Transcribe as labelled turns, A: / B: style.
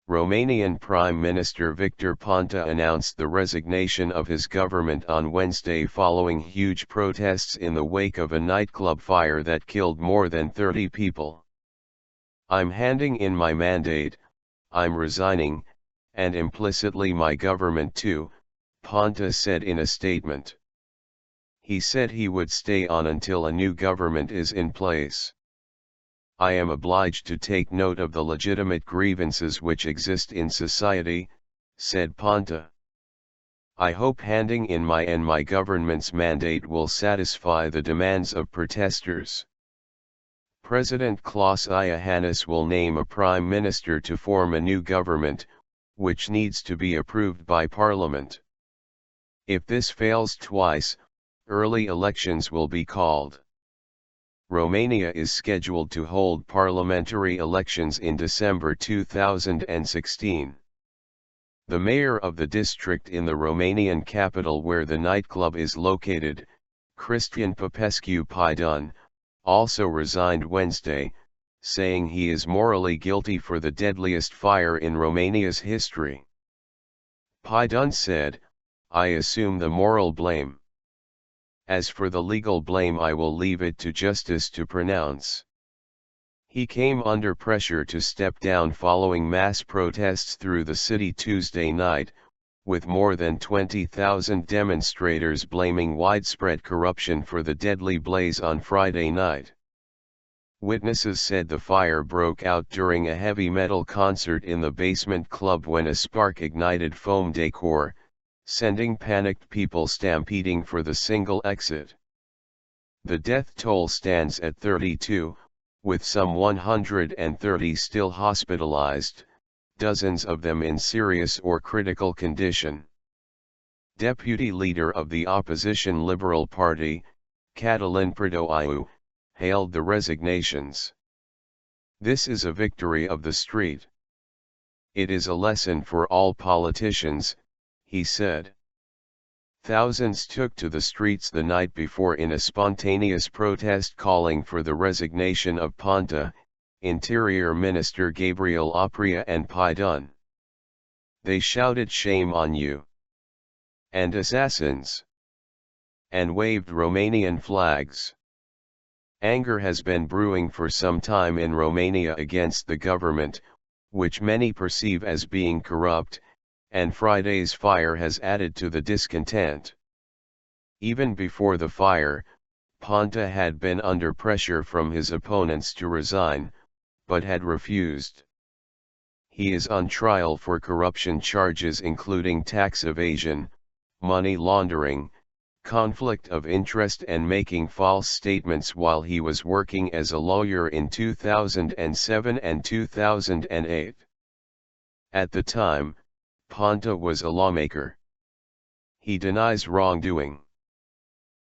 A: Romanian Prime Minister Victor Ponta announced the resignation of his government on Wednesday following huge protests in the wake of a nightclub fire that killed more than 30 people. "I'm handing in my mandate, I'm resigning, and implicitly my government too," Ponta said in a statement. He said he would stay on until a new government is in place. "I am obliged to take note of the legitimate grievances which exist in society," said Ponta. "I hope handing in my government's mandate will satisfy the demands of protesters." President Klaus Iohannis will name a prime minister to form a new government, which needs to be approved by parliament. If this fails twice, early elections will be called. Romania is scheduled to hold parliamentary elections in December 2016. The mayor of the district in the Romanian capital where the nightclub is located, Cristian Popescu Piedone, also resigned Wednesday, saying he is morally guilty for the deadliest fire in Romania's history. Piedone said, "I assume the moral blame. As for the legal blame, I will leave it to justice to pronounce." He came under pressure to step down following mass protests through the city Tuesday night, with more than 20,000 demonstrators blaming widespread corruption for the deadly blaze on Friday night. Witnesses said the fire broke out during a heavy metal concert in the basement club when a spark ignited foam decor, sending panicked people stampeding for the single exit. The death toll stands at 32, with some 130 still hospitalized, dozens of them in serious or critical condition. Deputy leader of the opposition Liberal Party, Cătălin Predoiu, hailed the resignations. "This is a victory of the street. It is a lesson for all politicians," he said. Thousands took to the streets the night before in a spontaneous protest calling for the resignation of Ponta, Interior Minister Gabriel Oprea and Piedone. They shouted "Shame on you!" and "Assassins!" and waved Romanian flags. Anger has been brewing for some time in Romania against the government, which many perceive as being corrupt, and Friday's fire has added to the discontent. Even before the fire, Ponta had been under pressure from his opponents to resign, but had refused. He is on trial for corruption charges including tax evasion, money laundering, conflict of interest and making false statements while he was working as a lawyer in 2007 and 2008. At the time, Ponta was a lawmaker. He denies wrongdoing.